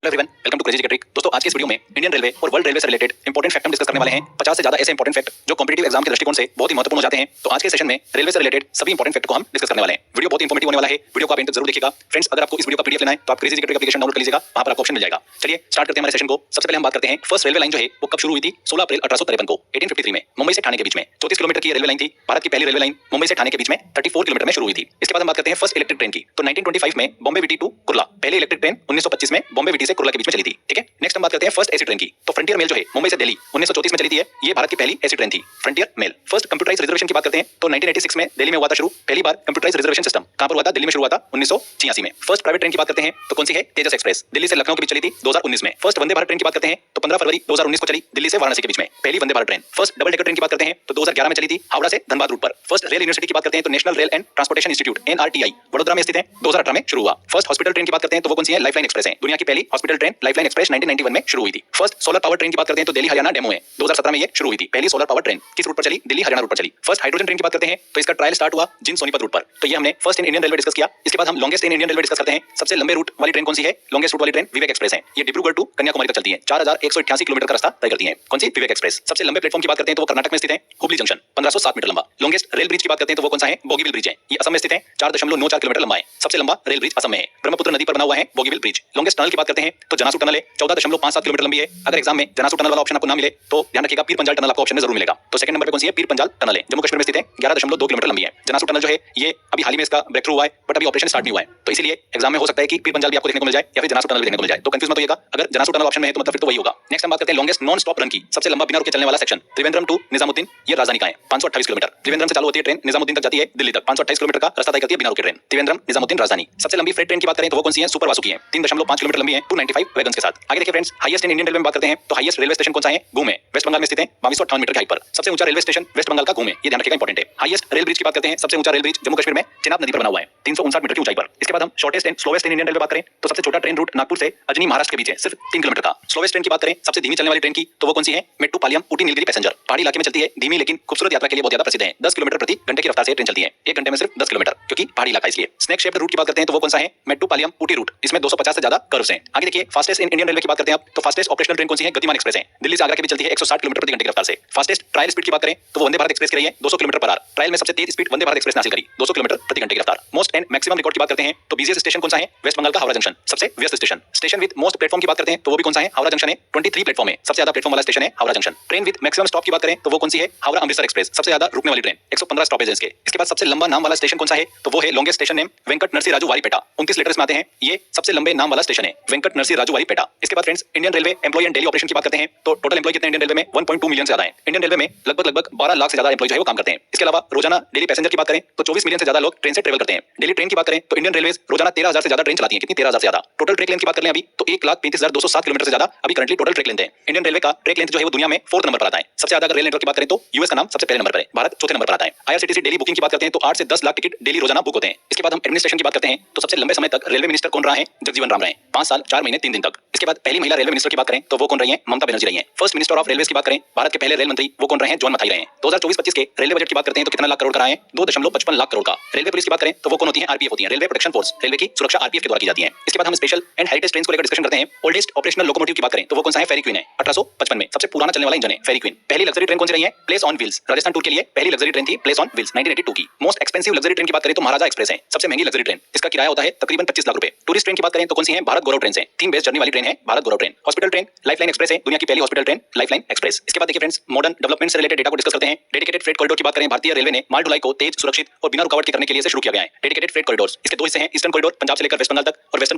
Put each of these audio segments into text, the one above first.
Hello everyone, welcome to crazy Jigar trick. दोस्तों, आज के इस वीडियो में इंडियन रेलवे और वर्ल्ड रेलवे से रिलेटेड इंपॉर्टेंट फैक्ट हम डिस्कस करने वाले हैं। 50 से ज्यादा ऐसे इंपॉर्टेंट फैक्ट जो कॉम्पिटिटिव एग्जाम के दृष्टिकोण से बहुत ही महत्वपूर्ण हो जाते हैं। तो आज के सेशन में रेलवे से रिलेटेड सभी इंपॉर्टेंट फैक्ट को हम डिस्कस करने वाले हैं। वीडियो बहुत इंफॉर्मेटिव होने वाला है, वीडियो को आप एंड तक जरूर देखिएगा। फ्रेंड्स, अगर आपको इस वीडियो का पीडीएफ लेना है तो आप crazy Jigar trick application download कर लीजिएगा, वहां पर आपको ऑप्शन मिल जाएगा। चलिए स्टार्ट करते हैं हमारे सेशन को। सबसे पहले हम बात करते हैं फर्स्ट रेलवे लाइन जो है वो कब शुरू हुई थी। 16 अप्रैल 1853 को 1853 में मुंबई से ठाणे के बीच में 34 किलोमीटर की रेलवे लाइन थी। भारत की पहली रेलवे लाइन मुंबई से ठाणे के बीच में 34 किलोमीटर में शुरू हुई थी। इसके बाद हम बात करते हैं फर्स्ट इलेक्ट्रिक ट्रेन की। तो 1925 में बॉम्बे विटी टू कुर्ला, पहली इलेक्ट्रिक ट्रेन 1925 में बॉम्बे विटी से कुर्ला के बीच में चली थी। ठीक है, नेक्स्ट हम बात करते हैं फर्स्ट एसी ट्रेन की। तो फ्रंटियर मेल जो है मुंबई से दिल्ली 1934 में चली थी। ये भारत की पहली एसी ट्रेन थी, frontier mail. First computerised reservation की बात करते हैं तो 1986 में दिल्ली में हुआ था शुरू। पहली बार कंप्यूटराइज्ड रिजर्वेशन सिस्टम कहां पर हुआ था? दिल्ली में शुरू हुआ था 1986 में। फर्स्ट प्राइवेट ट्रेन की बात करते हैं तो कौन सी है? तेजस एक्सप्रेस, दिल्ली से लखनऊ के बीच चली थी 2019 में। फर्स्ट वंदे भारत ट्रेन की बात करते हैं तो 15 फरवरी 2019 को चली दिल्ली से वाराणसी के बीच में, पहली Vande Bharat train. First double decker train की बात करते हैं तो 2011 में चली थी हावड़ा से धनबाद रूट पर। फर्स्ट रेल यूनिवर्सिटी की बात करते हैं तो national rail and transportation institute NRTI Vadodara में स्थित है, 2018 में शुरू हुआ। फर्स्ट हॉस्पिटल ट्रेन की बात करते हैं तो वो कौन सी है? लाइफलाइन एक्सप्रेस है, दुनिया की पहली हॉस्पिटल ट्रेन लाइफलाइन एक्सप्रेस 1991 में शुरू हुई थी। फर्स्ट सोलर पावर ट्रेन की बात करते हैं तो दिल्ली हरियाणा डेमो है, 2017 में ये शुरू हुई थी, पहली सोलर पावर ट्रेन। किस रूट पर चली? दिल्ली हरियाणा रूट पर चली। फर्स्ट हाइड्रोजन ट्रेन की बात करते हैं तो इसका ट्रायल स्टार्ट हुआ जिन सोनीपत रूट पर। तो ये हमने first in Indian railway discuss किया। इसके बाद हम longest in Indian railway discuss करते हैं। सबसे लंबे रूट वाली ट्रेन कौन सी है? लॉन्गेस्ट रूट वाली ट्रेन विवेक एक्सप्रेस है। ये डिब्रूगढ़ टू कन्याकुमारी तक चलती है, 4188 किलोमीटर का रास्ता तय करती है। कौन सी? विवेक एक्सप्रेस। सबसे लंबे प्लेटफॉर्म की बात करते हैं तो वो कर्नाटक में स्थित है, हुबली जंक्शन, 1507 मीटर लंबा। लॉन्गेस्ट रेल ब्रिज की बात करते हैं तो वो कौन सा है? बोगीबिल ब्रिज है, ये असम में स्थित है, 4.94 किलोमीटर लंबा है। सबसे लंबा रेल ब्रिज असम में है, ब्रह्मपुत्र नदी पर बना हुआ है बोगीबिल ब्रिज। लॉन्गेस्ट टनल की बात करते हैं तो जनासू टनल है, 14.57 किलोमीटर लंबी है। अगर एग्जाम में जनासू टनल वाला ऑप्शन आपको ना मिले तो ध्यान रखिएगा पीर पंजाल टनल आपको ऑप्शन में जरूर मिलेगा। तो सेकंड नंबर पे कौन सी है? पीर पंजाल टनल है, जम्मू कश्मीर में स्थित है, 11.2 किलोमीटर लंबी है। जनासू टनल जो है ये अभी हाल ही में इसका ब्रेक थ्रू हुआ है, बट अभी ऑपरेशन स्टार्ट नहीं हुआ है। तो इसलिए एग्जाम में हो सकता है कि पीर पंजाल भी आपको देखने को मिल जाए या फिर जनासू टनल भी देखने को मिल जाए, तो कंफ्यूज मत होइएगा। अगर जनासू टनल ऑप्शन में है तो मतलब फिर तो वही होगा। नेक्स्ट हम बात करते हैं लॉन्गेस्ट नॉन स्टॉप रन की, सबसे लंबा बिना रुके चलने वाला सेक्शन, त्रिवेंद्रम टू निजामुद्दीन। ये राजधानी का है, 528 किलोमीटर। त्रिवेंद्रम से चालू होती है ट्रेन, निजामुद्दीन तक जाती है दिल्ली तक, 528 किलोमीटर का रास्ता तय करती है बिना रुके ट्रेन, त्रिवेंद्रम निजामुद्दीन राजधानी। सबसे लंबी फ्रेट ट्रेन की बात करें तो वो कौन सी है? सुपर वासुकी है, 3.5 किलोमीटर लंबी है, 295 वैगन्स के साथ। आगे देखिए friends, highest in Indian railway में बात करते हैं तो हाईएस्ट रेलवे स्टेशन कौन सा है? घूम है, वेस्ट बंगाल में स्थित है, 2258 मीटर की हाइट पर। सबसे ऊंचा रेलवे स्टेशन वेस्ट बंगाल का घूम है, ये ध्यान रखिएगा, इंपॉर्टेंट है। हाईएस्ट रेल ब्रिज की बात करते हैं, सबसे ऊंचा रेल ब्रिज जम्मू कश्मीर में चेनाब नदी पर बना हुआ है, 359 मीटर की ऊंचाई पर। इसके बाद हम shortest and slowest in Indian railway बात करें तो सबसे छोटा ट्रेन रूट नागपुर से अजनी महाराष्ट्र के बीच है, सिर्फ 3 किलोमीटर का। स्लोवेस्ट ट्रेन की बात करें, सबसे धीमी चलने वाली ट्रेन की तो वो कौन सी है? मेट्टुपालयम ऊटी नीलगिरी पैसेंजर, पहाड़ी इलाके में चलती है, धीमी लेकिन खूबसूरत यात्रा के लिए बहुत ज्यादा प्रसिद्ध है। 10 किलोमीटर प्रति घंटे की रफ्तार से ट्रेन चलती है, 1 घंटे में सिर्फ 10 किलोमीटर, क्योंकि पहाड़ी इलाका इसलिए। स्नेक शेप्ड रूट की बात करते हैं तो वो कौन सा है? मेट्टुपालयम ऊटी रूट, इसमें 250 से ज्यादा कर्व्स हैं। आगे देखिए फास्टेस्ट इन इंडियन रेलवे की बात करते हैं तो फास्टेस्ट ऑपरेशनल ट्रेन कौन सी है? गतिमान एक्सप्रेस है, दिल्ली से आगरा के बीच चलती है, 160 किलोमीटर प्रति घंटे की रफ्तार से। फास्टेस्ट ट्रायल स्पीड की बात करें तो वो वंदे भारत एक्सप्रेस की रही है 200 किलोमीटर पर आवर। ट्रायल में सबसे तेज स्पीड वंदे भारत एक्सप्रेस ने हासिल करी, 200 किलोमीटर प्रति घंटे की रफ्तार। मोस्ट एंड मैक्सिमम रिकॉर्ड की बात करते हैं तो बिजिएस्ट स्टेशन कौन सा है? वेस्ट बंगाल का हावड़ा जंक्शन, सबसे व्यस्त station. Station with most platform की बात करते हैं तो वो भी कौन सा है? हावड़ा जंक्शन है, 23 प्लेटफॉर्म है, सबसे ज्यादा प्लेटफॉर्म वाला स्टेशन है Howrah junction. Train with maximum stop की बात करें तो वो कौन सी है? हावड़ा अमृतसर एक्सप्रेस, सबसे ज्यादा रुकने वाली ट्रेन, 115 स्टॉपेज है इसके। इसके बाद सबसे लंबा नाम वाला स्टेशन कौन सा है? तो वो है longest station name Venkata Narasi Raju Varipeta, 29 letters में आते हैं, ये सबसे लंबे नाम वाला स्टेशन है, वेंकट नरसी राजू वारीपेटा। इसके बाद friends Indian railway employ and daily operation की बात करते हैं तो टोटल एम्प्लॉय कितने इंडियन रेलवे में? 1.2 मिलियन से ज्यादा है। इंडियन रेलवे में लगभग 12 लाख से ज्यादा एम्प्लॉय जो है वो काम करते हैं। इसके अलावा रोजाना डेली पैसेंजर की बात करें तो 24 मिलियन से ज्यादा लोग ट्रेन से ट्रेवल करते हैं। डेली ट्रेन की बात करें तो इंडियन रेलवे रोजाना 13,000 से ज्यादा ट्रेन चलाती है। कितनी? 13,000 से ज्यादा। टोटल ट्रैक लेंथ की बात करें अभी तो 1,35,207 किलोमीटर से ज्यादा अभी करंटली टोटल ट्रैक लेंथ है। इंडियन रेलवे का ट्रैक लेंथ जो है वो दुनिया में 4th नंबर पर आता है। सबसे ज्यादा अगर रेल नेटवर्क की बात करें तो यूएस का नाम सबसे पहले नंबर पर है, भारत चौथे नंबर पर आता है। आईआरसीटीसी डेली बुकिंग की बात करते हैं तो 8 से 10 लाख टिकट डेली रोजाना बुक होते हैं। इसके बाद हम एडमिनिस्ट्रेशन की बात करते हैं तो सबसे लंबे समय तक रेलवे मिनिस्टर कौन रहा है? जगजीवन राम रहे, 5 साल 4 महीने 3 दिन तक। इसके बाद पहली महिला रेलवे मिनिस्टर की बात करें तो वो कौन रही है? ममता बनर्जी रही है। फर्स्ट मिनिस्टर ऑफ रेलवेज की बात करें, भारत के पहले रेल मंत्री वो कौन रहे हैं? जॉन मथाई रहे हैं। 2024-25 के रेलवे बजट की बात करते हैं तो कितना लाख करोड़ का रहा है? 2.55 लाख करोड़ का। रेलवे पुलिस की बात करें तो वो कौन होती है? आरपीएफ होती है, रेलवे प्रोटेक्शन फोर्स, रेलवे की सुरक्षा आरपीएफ के द्वारा की जाती है। इसके बाद हम स्पेशल एंड हेरिटेज ट्रेन को लेकर डिस्कशन करते हैं। ओल्डेस्ट ऑपरेशनल लोकोमोटिव की बात करें तो वो कौन सा है? फेरी क्वीन है, 1855 में सबसे पुराना चलने वाला इंजन है फेरी क्वीन। पहली लग्जरी ट्रेन कौन सी रही है? Place on wheels, Rajasthan tour के लिए पहली लग्जरी ट्रेन थी प्लेस ऑन व्हील्स, 1982 की। मोस्ट एक्सपेंसिव लग्जरी ट्रेन की बात करें तो महाराजा एक्सप्रेस है, सबसे महंगी लग्जरी ट्रेन, इसका किराया होता है तकरीबन 25 लाख रुपए। टूरिस्ट ट्रेन की बात करें तो कौन सी है? भारत गौरव ट्रेन है, थीम बेस्ड जर्नी वाली ट्रेन है Bharat Gaurav train. Hospital train Lifeline Express है, दुनिया की पहली हॉस्पिटल ट्रेन लाइफलाइन एक्सप्रेस। इसके बाद देखिए फ्रेंड्स मॉडर्न डेवलपमेंट से रिलेटेड डेटा को डिस्कस करते हैं। डेडिकेटेड फ्रेट कॉरिडोर की बात करें, भारतीय रेलवे ने माल ढुलाई को तेज, सुरक्षित और बिना रुकावट के करने के लिए शुरू किया गया है। डेडिकेटेड फ्रेट कॉरिडोर्स, इसके 2 हिस्से हैं, ईस्टर्न कॉरिडोर पंजाब से लेकर वेस्ट बंगाल तक और वेस्टर्न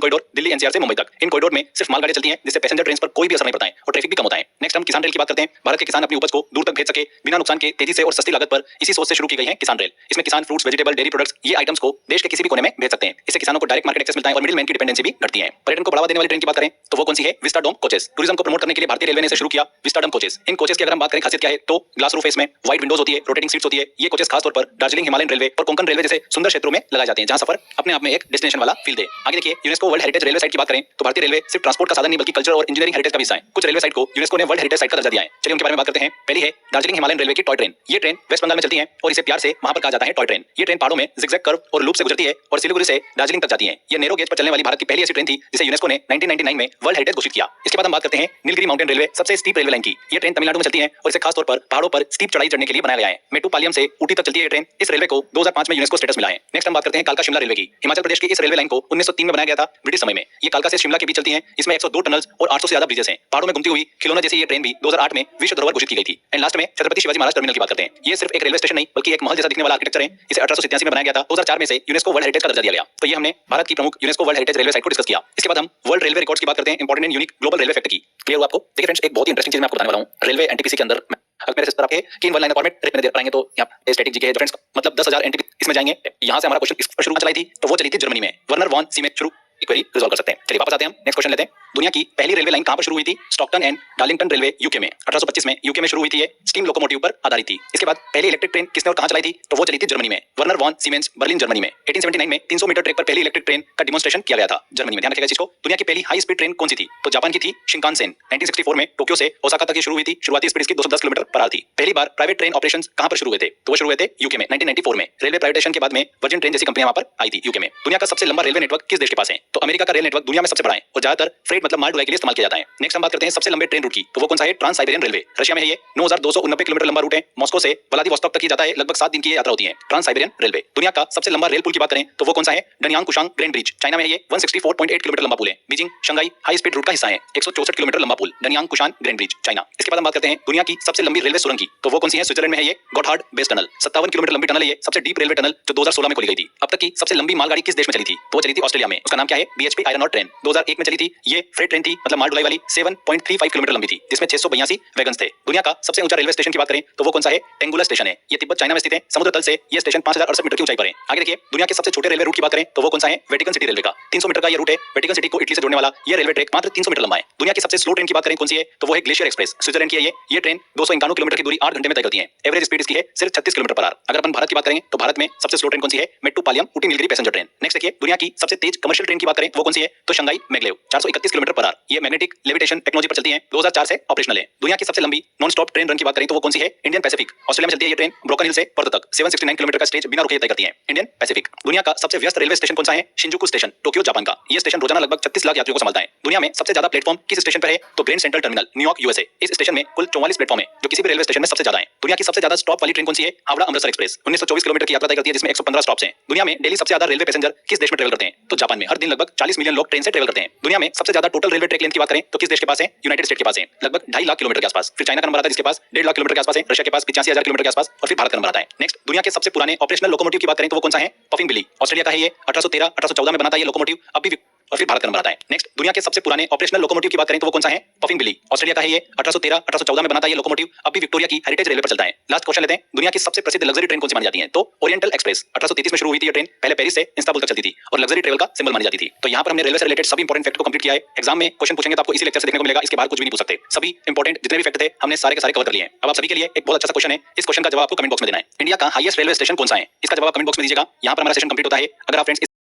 कॉरिडोर दिल्ली एनसीआर से मुंबई तक। इन कॉरिडोर में सिर्फ मालगाड़ी चलती हैं, जिससे पैसेंजर ट्रेन पर कोई भी असर नहीं पड़ता है और ट्रैफिक भी कम होता है। नेक्स्ट हम किसान रेल की बात करते हैं। भारत के किसान अपनी उपज को दूर तक भेज सके बिना नुकसान के, तेजी से और सस्ती लागत पर, इसी सोच से शुरू की गई है किसान रेल। इसमें किसान फ्रूट्स, वेजिटेबल, डेयरी प्रोडक्ट्स, ये आइटम्स को देश के किसी भी कोने में भेज सकते हैं। इससे किसानों को डायरेक्ट मार्केट एक्सेस मिलता है और मिडिल मैन की डिपेंडेंसी भी घटती है। पर्यटन को बढ़ावा देने वाली ट्रेन की बात करें तो वो कौन सी है? विस्टाडोम कोचेस, टूरिज्म को प्रमोट करने के लिए भारतीय रेलवे ने इसे शुरू किया विस्टाडोम कोचेस। इन कोचेस की अगर हम बात करें खासियत क्या है तो ग्लास रूफ है, इसमें व्हाइट विंडोज होती है, रोटेटिंग सीट्स होती है। ये कोचेस खास तौर पर दार्जिलिंग, हिमालयन रेलवे और कोंकण रेलवे जैसे सुंदर क्षेत्रों में लगाए जाते हैं, जहां सफर अपने आप में एक डेस्टिनेशन वाला फील दे। आगे देखिए UNESCO world heritage railway site की बात करें तो भारतीय रेलवे सिर्फ ट्रांसपोर्ट का साधन नहीं बल्कि कल्चर और इंजीनियरिंग हेरिटेज का भी हिस्सा है। कुछ रेलवे साइट को यूनेस्को ने वर्ल्ड हेरिटेज साइट का दर्जा दिया है। चलिए उनके बारे में बात करते हैं। पहली है दार्जिलिंग हिमालयन रेलवे की टॉय ट्रेन। ये ट्रेन वेस्ट बंगाल में चलती है और इसे प्यार से वहां पर कहा जाता है टॉय ट्रेन। ये ट्रेन पहाड़ों में जिगजैग कर्व और लूप से गुजरती है और सिलीगुड़ी से दार्जिलिंग तक जाती है। ये नैरो गेज पर चलने वाली भारत की पहली ऐसी ट्रेन थी जिसे यूनेस्को ने 1999 में वर्ल्ड हेरिटेज घोषित किया। इसके बाद हम बात करते हैं नीलगिरी माउंटेन रेलवे, सबसे स्टीप रेलवे लाइन की। ये ट्रेन तमिलनाडु में चलती है और इसे खास तौर पर पहाड़ों पर स्टीप चढ़ाई चढ़ने के लिए बनाया गया है। मेट्टुपालयम से ऊटी तक चलती है ये ट्रेन। इस रेलवे को 2005 में यूनेस्को स्टेटस मिला है। नेक्स्ट हम बात करते हैं कालका शिमला रेलवे की। हिमाचल प्रदेश की इस रेलवे लाइन को 1903 में बनाया गया था ब्रिटिश समय में। ये कालका से शिमला के बीच चलती है। इसमें 102 टनल्स और 800 से ज्यादा ब्रिजेस हैं। पहाड़ों में घूमती हुई खिलौना जैसी ये ट्रेन भी 2008 में विश्व धरोहर घोषित की गई थी। एंड लास्ट में छत्रपति शिवाजी महाराज टर्मिनल की बात करते हैं। ये सिर्फ एक रेलवे स्टेशन नहीं बल्कि एक महल जैसा दिखने वाला आर्किटेक्चर है। इसे 1887 में बनाया गया था। 2004 में से यूनेस्को वर्ल्ड हेरिटेज का दर्जा दिया गया। तो ये हमने भारत की प्रमुख UNESCO world heritage railway site को डिस्कस किया। इसके बाद हम वर्ल्ड रेलवे रिकॉर्ड्स की बात करते हैं, important and unique global railway fact की। क्लियर हुआ आपको? देखिए फ्रेंड्स, एक बहुत ही इंटरेस्टिंग चीज मैं आपको बताने वाला हूं रेलवे एनटीपीसी के अंदर। अगर मेरे सिस्टर आपके कि इन वन लाइन फॉर्मेट मैंने दे पाएंगे तो यहाँ स्टैटिक जीके है फ्रेंड्स, मतलब 10,000 एनटीपी इसमें जाएंगे। यहाँ से हमारा क्वेश्चन शुरू चलाई थी तो वो चली थी जर्मनी में, वर्नर वॉन सी में शुरू क्वेरी रिजॉल्व कर सकते हैं। चलिए वापस आते हैं, हम नेक्स्ट क्वेश्चन लेते हैं। दुनिया की पहली रेलवे लाइन कहां पर शुरू हुई थी? Stockton and Darlington railway UK में 1825 में यूके में शुरू हुई थी। ये स्टीम लोकोमोटिव पर आधारित थी। इसके बाद पहली इलेक्ट्रिक ट्रेन किसने और कहां चलाई थी? तो वो चली थी जर्मनी में, Werner von Siemens Berlin Germany में। 1879 में 300 मीटर ट्रैक पर पहली इलेक्ट्रिक ट्रेन का डिमोन्स्ट्रेशन किया गया था जर्मनी में। ध्यान रखिएगा इस चीज को। दुनिया की पहली हाई स्पीड ट्रेन कौन सी थी? तो जापान की थी शिंकानसेन। 1964 में टोक्यो से ओसाका तक शुरू हुई थी। शुरुआती स्पीड इसकी 210 किलोमीटर पर थी। पहली बार प्राइवेट ट्रेन ऑपरेशंस कहां पर शुरू हुए थे? तो वो शुरू हुए थे यूके में 1994 में। रेलवे प्राइवेटाइजेशन के बाद में वर्जिन ट्रेन जैसी कंपनियां वहां पर आई थी यूके में। दुनिया का सबसे लंबा रेलवे नेटवर्क किस देश के पास है? तो अमेरिका का रेल नेटवर्क दुनिया में सबसे बड़ा है और ज्यादातर फ्रेट मतलब माल ढुलाई के लिए इस्तेमाल किया जाता है। नेक्स्ट हम बात करते हैं सबसे लंबे ट्रेन रूट की। तो वो कौन सा है? ट्रांस साइबेरियन रेलवे, रशिया में है ये। 9290 किलोमीटर लंबा रूट है। मॉस्को से व्लादिवोस्टॉक तक की जाता है। लगभग 7 दिन की यात्रा होती है। Trans Siberian Railway. दुनिया का सबसे लंबा रेल पुल की बात करें तो वो कौन सा है? Danyang Kunshan Grand Bridge, China में है ये। 164.8 किलोमीटर लंबा पुल है। Beijing Shanghai high speed route का हिस्सा है। 164 किलोमीटर लंबा पुल, Danyang Kunshan Grand Bridge, China. इसके बाद हम बात करते हैं दुनिया की सबसे लंबी रेलवे सुरंग की। तो वो कौन सी है? स्विट्जरलैंड में है ये, गॉटहार्ड बेस टनल। 57 किलोमीटर लंबी टनल है ये। सबसे डीप रेलवे टनल जो 2016 में खोली गई थी। अब तक की सबसे लंबी मालगाड़ी किस देश में चली थी? तो वो चली थी ऑस्ट्रेलिया में। उसका नाम क्या है? BHP iron or train. 2001 में चली थी। ये फ्रेट ट्रेन थी, मतलब माल ढुलाई वाली। 7.35 किलोमीटर लंबी थी, जिसमें 682 वैगन्स थे। दुनिया का सबसे ऊंचा रेलवे स्टेशन की बात करें तो वो कौन सा है? टेंगुला स्टेशन है। ये तिब्बत चाइना में स्थित है। समुद्र तल से ये स्टेशन 5068 मीटर की ऊंचाई पर है। आगे देखिए, दुनिया के सबसे छोटे रेलवे रूट की बात करें तो वो कौन सा है? वेटिकन सिटी रेलवे का 300 मीटर का ये रूट है। वेटिकन सिटी को इटली से जोड़ने वाला ये रेलवे ट्रैक मात्र 300 मीटर लंबा है। दुनिया की सबसे स्लो ट्रेन की बात करें कौन सी है? तो वो है ग्लेशियर एक्सप्रेस, स्विट्जरलैंड की है ये ट्रेन 291 किलोमीटर की दूरी 8 घंटे में तय करती है। एवरेज स्पीड इसकी है सिर्फ 36 किलोमीटर पर आवर। अगर अपन भारत की बात करें तो भारत में सबसे स्लो ट्रेन कौन सी है? Mettupalayam Ooty Nilgiri passenger train. Next देखिए, दुनिया की सबसे तेज कमर्शियल ट्रेन की बात करें वो कौन सी है? तो Shanghai maglev 431 kilometre per hour. ये मैग्नेटिक लेविटेशन टेक्नोलॉजी पर चलती है। 2004 से ऑपरेशनल है। दुनिया की सबसे लंबी नॉन स्टॉप ट्रेन रन की बात करें तो वो कौन सी है? इंडियन पैसिफिक, ऑस्ट्रेलिया में चलती है ये ट्रेन। ब्रोकन हिल से पर्थ तक 769 किलोमीटर का स्टेज बिना रुके तय करती है। Indian Pacific. दुनिया का सबसे व्यस्त रेलवे स्टेशन कौन सा है? शिंजुकू स्टेशन, टोक्यो जापान का। ये स्टेशन रोजाना लगभग 36 लाख यात्रियों को संभालता है। दुनिया में सबसे ज्यादा प्लेटफॉर्म किस स्टेशन पर है? तो grand central terminal, New York USA. इस स्टेशन में कुल 44 प्लेटफॉर्म है, जो किसी भी रेलवे स्टेशन में सबसे ज्यादा है। दुनिया की सबसे ज्यादा स्टॉप वाली ट्रेन कौन सी है? हावड़ा अमृतसर एक्सप्रेस, 1924 किलोमीटर की यात्रा तय करती है, जिसमें 115 स्टॉप्स हैं। दुनिया में डेली सबसे ज्यादा रेलवे पैसेंजर किस देश में ट्रेवल करते हैं? तो जापान में। हर दिन लगभग 40 मिलियन लोग ट्रेन से ट्रेवल करते हैं। दुनिया में सबसे ज्यादा टोटल रेलवे ट्रैक लेंथ की बात करें तो किस देश के पास है? यूनाइटेड स्टेट के पास है, लगभग 2.5 लाख किलोमीटर के आसपास। फिर चाइना का नंबर आता है जिसके पास 1.5 लाख किलोमीटर के आसपास है। रशिया के पास 85,000 किलोमीटर के आसपास और फिर भारत का नंबर आता है। नेक्स्ट, दुनिया के सबसे पुराने ऑपरेशनल लोकोमोटिव की बात करें तो वो कौन सा है? पफिंग बिली, ऑस्ट्रेलिया का है ये। 1813 1814 में बना था ये लोकोमोटिव, अभी भी। और फिर भारत का नंबर आता है। नेक्स्ट, दुनिया के सबसे पुराने ऑपरेशनल लोकोमोटिव की बात करें तो वो कौन सा है? पफिंग बिली, ऑस्ट्रेलिया का है ये। 1813 1814 में बना था ये लोकोमोटिव, अभी विक्टोरिया की हेरिटेज रेलवे पर चलता है। लास्ट क्वेश्चन लेते हैं, दुनिया की सबसे प्रसिद्ध लग्जरी ट्रेन कौन सी मानी जाती है? तो ओरिएंटल एक्सप्रेस, 1833 में शुरू हुई थी ये ट्रेन। पहले पेरिस से इस्तांबुल तक चलती थी और लग्जरी ट्रेवल का सिंबल मानी जाती थी। तो यहाँ पर हमने रेलवे से रिलेटेड सभी इंपॉर्टेंट फैक्ट को कंप्लीट किया है। एग्जाम में क्वेश्चन पूछेंगे तो आपको इसी लेक्चर से देखने को मिलेगा, इसके बाहर कुछ भी नहीं पूछ सकते। सभी इंपॉर्टेंट जितने भी फैक्ट थे हमने सारे के सारे कवर कर लिए हैं। अब आप सभी के लिए एक बहुत अच्छा सा क्वेश्चन है। इस क्वेश्चन का जवाब आपको कमेंट बॉक्स में देना है। इंडिया का हाईएस्ट रेलवे स्टेशन कौन सा है? इसका जवाब कमेंट बॉक्स में दीजिएगा। यहाँ पर हमारा सेशन कंप्लीट होता है। अगर आप फ्रेंड्स